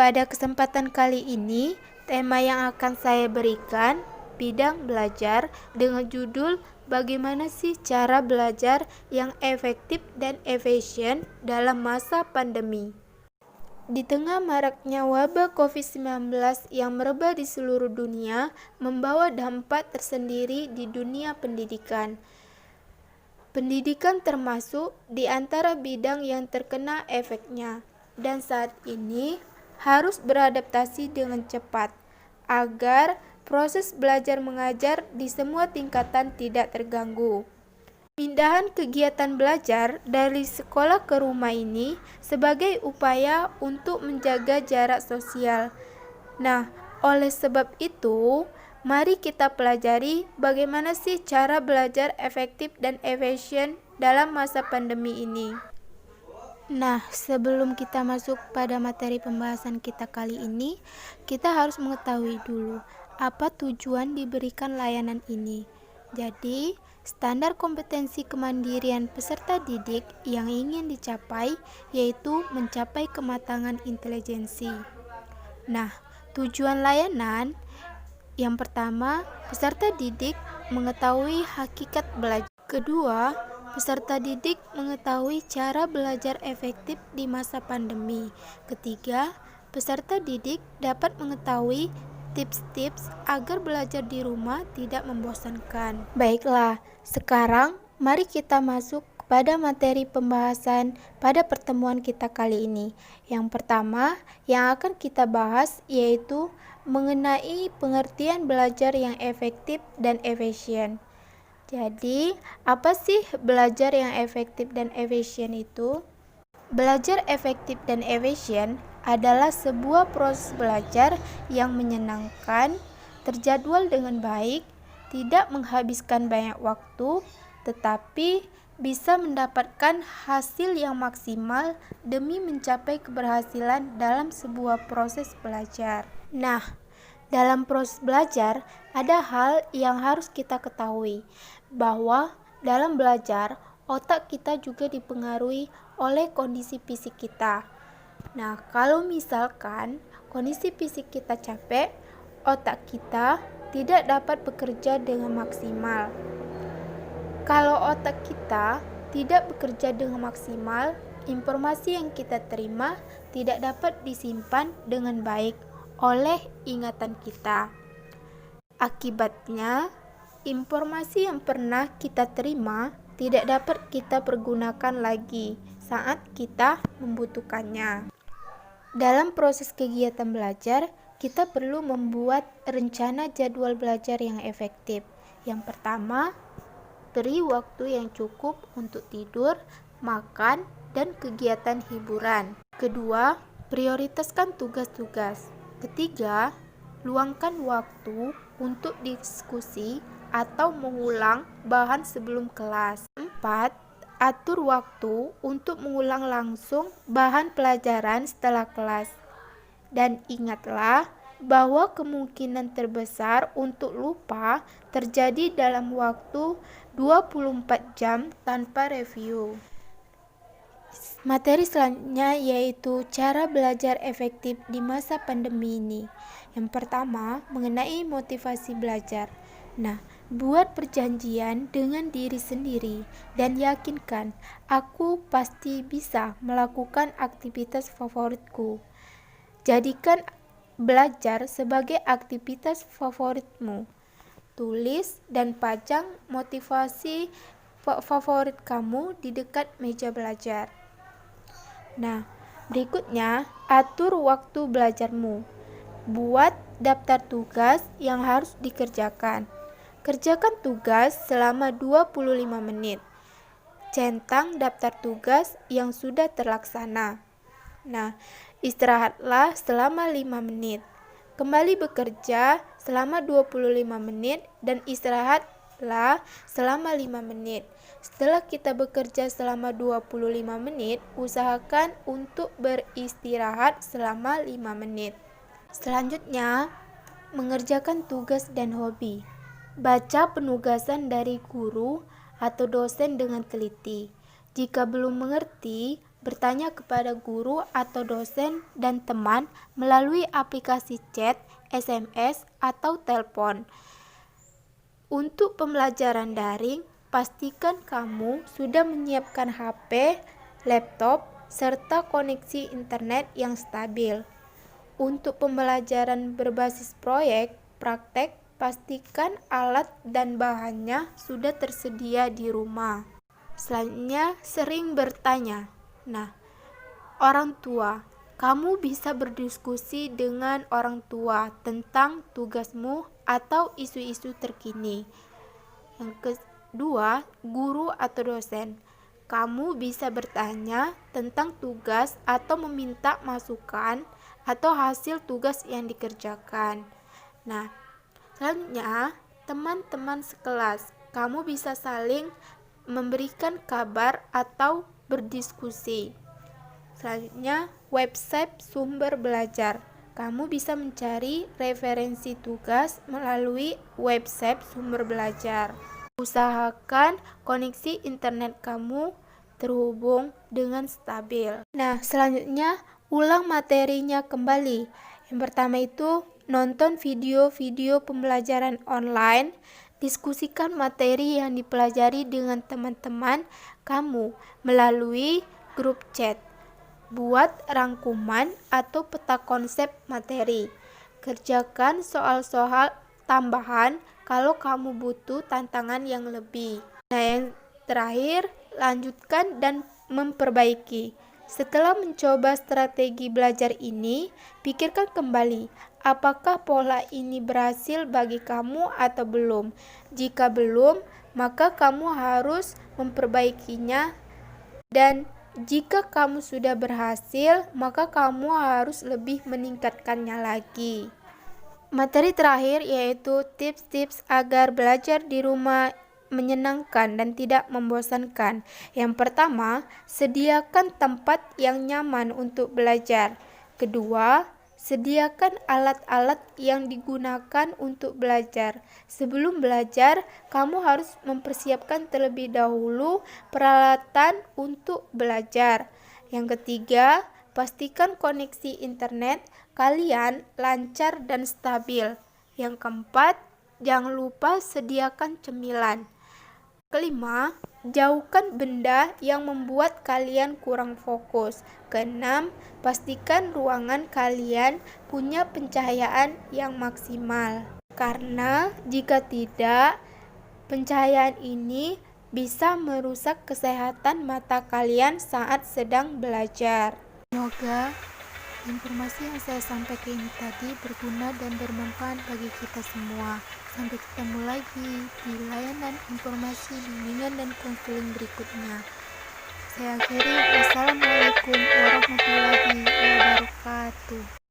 Pada kesempatan kali ini, tema yang akan saya berikan bidang belajar dengan judul bagaimana sih cara belajar yang efektif dan efisien dalam masa pandemi. Di tengah maraknya wabah COVID-19 yang merebak di seluruh dunia, membawa dampak tersendiri di dunia pendidikan. Pendidikan termasuk di antara bidang yang terkena efeknya, dan saat ini harus beradaptasi dengan cepat agar proses belajar mengajar di semua tingkatan tidak terganggu. Pindahan kegiatan belajar dari sekolah ke rumah ini sebagai upaya untuk menjaga jarak sosial. Nah, oleh sebab itu, mari kita pelajari bagaimana sih cara belajar efektif dan efisien dalam masa pandemi ini. Nah, sebelum kita masuk pada materi pembahasan kita kali ini, kita harus mengetahui dulu apa tujuan diberikan layanan ini. Jadi, standar kompetensi kemandirian peserta didik yang ingin dicapai yaitu mencapai kematangan intelijensi. Nah, tujuan layanan yang pertama, peserta didik mengetahui hakikat belajar. Kedua, peserta didik mengetahui cara belajar efektif di masa pandemi. Ketiga, peserta didik dapat mengetahui tips-tips agar belajar di rumah tidak membosankan. Baiklah, sekarang mari kita masuk pada materi pembahasan pada pertemuan kita kali ini. Yang pertama yang akan kita bahas yaitu mengenai pengertian belajar yang efektif dan efisien. Jadi, apa sih belajar yang efektif dan efisien itu? Belajar efektif dan efisien adalah sebuah proses belajar yang menyenangkan, terjadwal dengan baik, tidak menghabiskan banyak waktu, tetapi bisa mendapatkan hasil yang maksimal demi mencapai keberhasilan dalam sebuah proses belajar. Nah, dalam proses belajar ada hal yang harus kita ketahui, bahwa dalam belajar otak kita juga dipengaruhi oleh kondisi fisik kita. Nah, kalau misalkan kondisi fisik kita capek, otak kita tidak dapat bekerja dengan maksimal. Kalau otak kita tidak bekerja dengan maksimal, informasi yang kita terima tidak dapat disimpan dengan baik oleh ingatan kita. Akibatnya, informasi yang pernah kita terima tidak dapat kita pergunakan lagi saat kita membutuhkannya. Dalam proses kegiatan belajar, kita perlu membuat rencana jadwal belajar yang efektif. Yang pertama, beri waktu yang cukup untuk tidur, makan, dan kegiatan hiburan. Kedua, prioritaskan tugas-tugas. Ketiga, luangkan waktu untuk diskusi atau mengulang bahan sebelum kelas. 4. Atur waktu untuk mengulang langsung bahan pelajaran setelah kelas. Dan ingatlah bahwa kemungkinan terbesar untuk lupa terjadi dalam waktu 24 jam tanpa review. Materi selanjutnya yaitu cara belajar efektif di masa pandemi ini. Yang pertama, mengenai motivasi belajar. Nah, buat perjanjian dengan diri sendiri dan yakinkan aku pasti bisa melakukan aktivitas favoritku. Jadikan belajar sebagai aktivitas favoritmu. Tulis dan pajang motivasi favorit kamu di dekat meja belajar. Nah, berikutnya atur waktu belajarmu. Buat daftar tugas yang harus dikerjakan. Kerjakan tugas selama 25 menit. Centang daftar tugas yang sudah terlaksana. Nah, istirahatlah selama 5 menit. Kembali bekerja selama 25 menit dan istirahatlah selama 5 menit. Setelah kita bekerja selama 25 menit, usahakan untuk beristirahat selama 5 menit. Selanjutnya, mengerjakan tugas dan hobi. Baca penugasan dari guru atau dosen dengan teliti. Jika belum mengerti, bertanya kepada guru atau dosen dan teman melalui aplikasi chat, SMS, atau telepon. Untuk pembelajaran daring, pastikan kamu sudah menyiapkan HP, laptop, serta koneksi internet yang stabil. Untuk pembelajaran berbasis proyek, praktek, pastikan alat dan bahannya sudah tersedia di rumah. Selanjutnya, sering bertanya. Nah, orang tua, kamu bisa berdiskusi dengan orang tua tentang tugasmu atau isu-isu terkini. Yang kedua, guru atau dosen. Kamu bisa bertanya tentang tugas atau meminta masukan atau hasil tugas yang dikerjakan. Nah, selanjutnya, teman-teman sekelas. Kamu bisa saling memberikan kabar atau berdiskusi. Selanjutnya, website sumber belajar. Kamu bisa mencari referensi tugas melalui website sumber belajar. Usahakan koneksi internet kamu terhubung dengan stabil. Nah, selanjutnya ulang materinya kembali. Yang pertama itu nonton video-video pembelajaran online, diskusikan materi yang dipelajari dengan teman-teman kamu melalui grup chat. Buat rangkuman atau peta konsep materi. Kerjakan soal-soal tambahan kalau kamu butuh tantangan yang lebih. Nah, yang terakhir, lanjutkan dan memperbaiki. Setelah mencoba strategi belajar ini, pikirkan kembali, apakah pola ini berhasil bagi kamu atau belum. Jika belum, maka kamu harus memperbaikinya, dan jika kamu sudah berhasil, maka kamu harus lebih meningkatkannya lagi. Materi terakhir yaitu tips-tips agar belajar di rumah menyenangkan dan tidak membosankan. Yang pertama, sediakan tempat yang nyaman untuk belajar. Kedua, sediakan alat-alat yang digunakan untuk belajar. Sebelum belajar, kamu harus mempersiapkan terlebih dahulu peralatan untuk belajar. Yang ketiga, pastikan koneksi internet kalian lancar dan stabil. Yang keempat, jangan lupa sediakan cemilan. Kelima, jauhkan benda yang membuat kalian kurang fokus. Keenam, pastikan ruangan kalian punya pencahayaan yang maksimal. Karena jika tidak, pencahayaan ini bisa merusak kesehatan mata kalian saat sedang belajar. Semoga informasi yang saya sampaikan ini tadi berguna dan bermanfaat bagi kita semua. Sampai ketemu lagi di layanan informasi bimbingan dan konseling berikutnya. Saya akhiri. Wassalamualaikum warahmatullahi wabarakatuh.